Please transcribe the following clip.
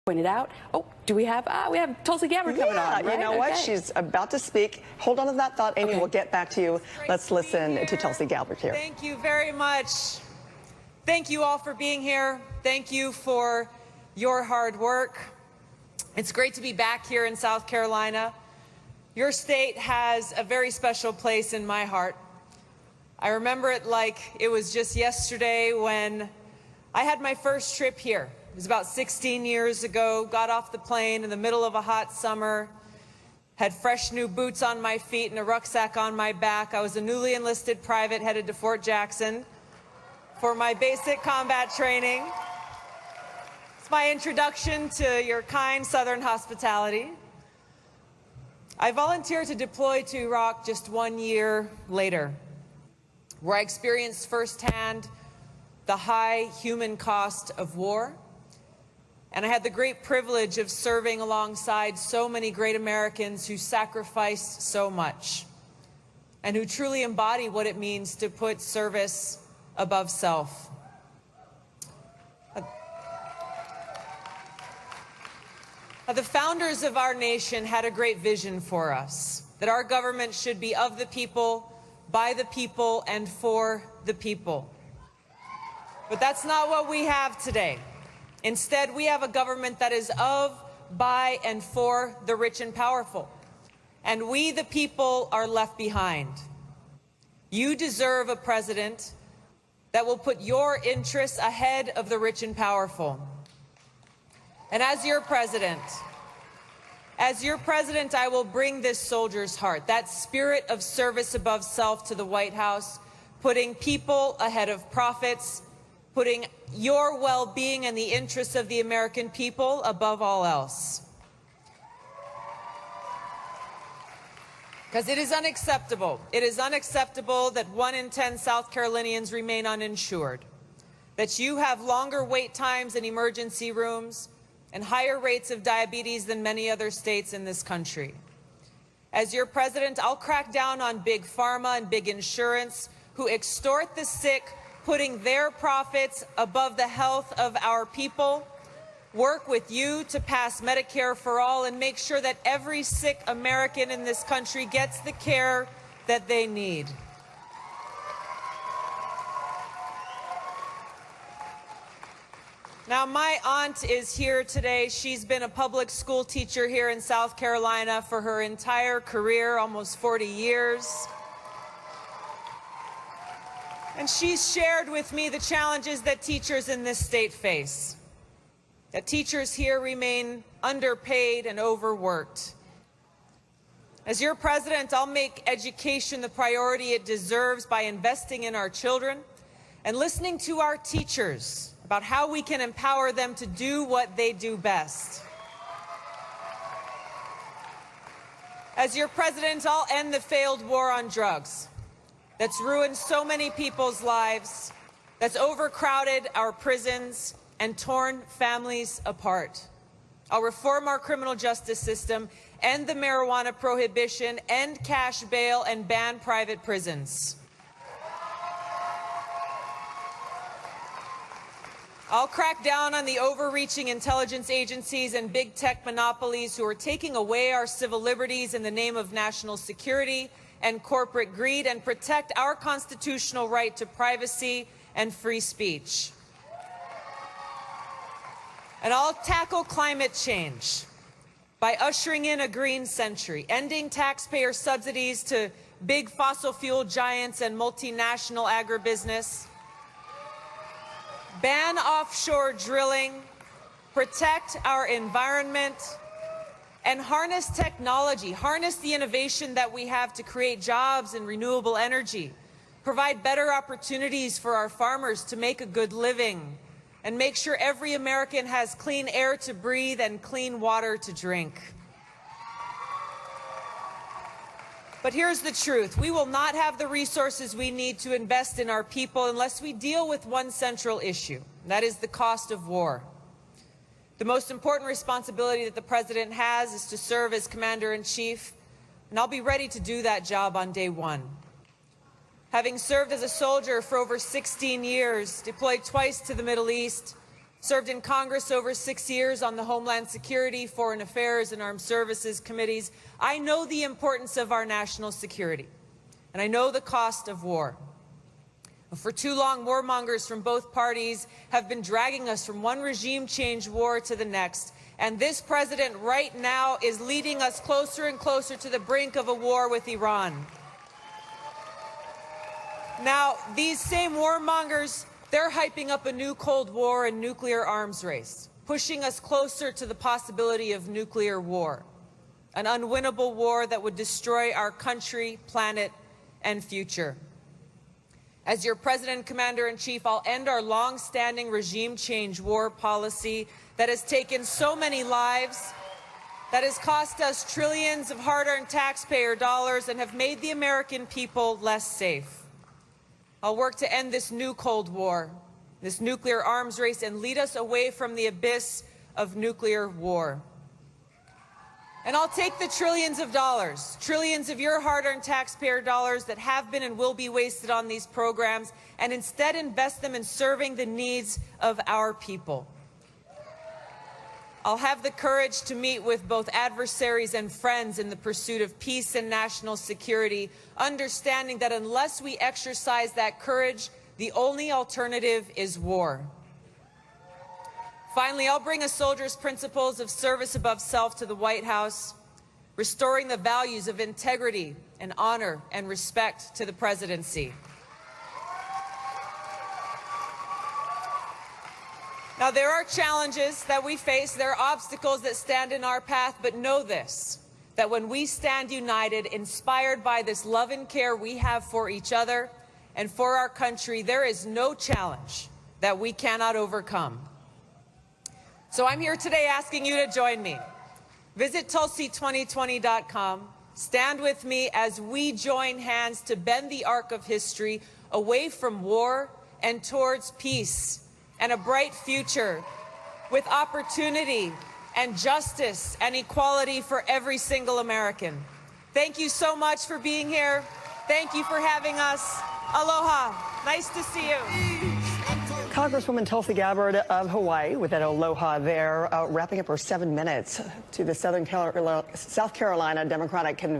pointed out. Oh, do we have Tulsi Gabbard coming on, right? You know what? Okay. She's about to speak. Hold on to that thought, Amy. Okay. We'll get back to you. Let's listen to Tulsi Gabbard here. Thank you very much. Thank you all for being here. Thank you for your hard work. It's great to be back here in South Carolina. Your state has a very special place in my heart. I remember it like it was just yesterday when I had my first trip here. It was about 16 years ago, got off the plane in the middle of a hot summer, had fresh new boots on my feet and a rucksack on my back. I was a newly enlisted private headed to Fort Jackson for my basic combat training. It's my introduction to your kind Southern hospitality. I volunteered to deploy to Iraq just 1 year later, where I experienced firsthand the high human cost of war. And I had the great privilege of serving alongside so many great Americans who sacrificed so much and who truly embody what it means to put service above self. The founders of our nation had a great vision for us, that our government should be of the people, by the people, and for the people. But that's not what we have today. Instead, we have a government that is of, by, and for the rich and powerful. And we, the people, are left behind. You deserve a president that will put your interests ahead of the rich and powerful. And as your president, I will bring this soldier's heart, that spirit of service above self, to the White House, putting people ahead of profits, putting your well-being and the interests of the American people above all else. Because it is unacceptable. It is unacceptable that 1 in 10 South Carolinians remain uninsured, that you have longer wait times in emergency rooms and higher rates of diabetes than many other states in this country. As your president, I'll crack down on big pharma and big insurance who extort the sick, putting their profits above the health of our people. Work with you to pass Medicare for all and make sure that every sick American in this country gets the care that they need. Now, my aunt is here today. She's been a public school teacher here in South Carolina for her entire career, almost 40 years. And she's shared with me the challenges that teachers in this state face. That teachers here remain underpaid and overworked. As your president, I'll make education the priority it deserves by investing in our children and listening to our teachers about how we can empower them to do what they do best. As your president, I'll end the failed war on drugs that's ruined so many people's lives, that's overcrowded our prisons and torn families apart. I'll reform our criminal justice system, end the marijuana prohibition, end cash bail, and ban private prisons. I'll crack down on the overreaching intelligence agencies and big tech monopolies who are taking away our civil liberties in the name of national security and corporate greed, and protect our constitutional right to privacy and free speech. And I'll tackle climate change by ushering in a green century, ending taxpayer subsidies to big fossil fuel giants and multinational agribusiness, ban offshore drilling, protect our environment, and harness technology, harness the innovation that we have to create jobs in renewable energy, provide better opportunities for our farmers to make a good living, and make sure every American has clean air to breathe and clean water to drink. But here's the truth. We will not have the resources we need to invest in our people unless we deal with one central issue, and that is the cost of war. The most important responsibility that the president has is to serve as commander-in-chief, and I'll be ready to do that job on day one. Having served as a soldier for over 16 years, deployed twice to the Middle East, Served in Congress over 6 years on the Homeland Security, Foreign Affairs, and Armed Services committees. I know the importance of our national security, and I know the cost of war. For too long, warmongers from both parties have been dragging us from one regime change war to the next, and this president right now is leading us closer and closer to the brink of a war with Iran. Now, these same warmongers, they're hyping up a new Cold War and nuclear arms race, pushing us closer to the possibility of nuclear war, an unwinnable war that would destroy our country, planet, and future. As your President, Commander-in-Chief, I'll end our long-standing regime change war policy that has taken so many lives, that has cost us trillions of hard-earned taxpayer dollars and have made the American people less safe. I'll work to end this new Cold War, this nuclear arms race, and lead us away from the abyss of nuclear war. And I'll take the trillions of dollars, trillions of your hard-earned taxpayer dollars that have been and will be wasted on these programs, and instead invest them in serving the needs of our people. I'll have the courage to meet with both adversaries and friends in the pursuit of peace and national security, understanding that unless we exercise that courage, the only alternative is war. Finally, I'll bring a soldier's principles of service above self to the White House, restoring the values of integrity and honor and respect to the presidency. Now, there are challenges that we face, there are obstacles that stand in our path, but know this, that when we stand united, inspired by this love and care we have for each other and for our country, there is no challenge that we cannot overcome. So I'm here today asking you to join me. Visit Tulsi2020.com. Stand with me as we join hands to bend the arc of history away from war and towards peace and a bright future with opportunity and justice and equality for every single American. Thank you so much for being here. Thank you for having us. Aloha. Nice to see you. Congresswoman Tulsi Gabbard of Hawaii with that aloha there, wrapping up her 7 minutes to the South Carolina Democratic Convention.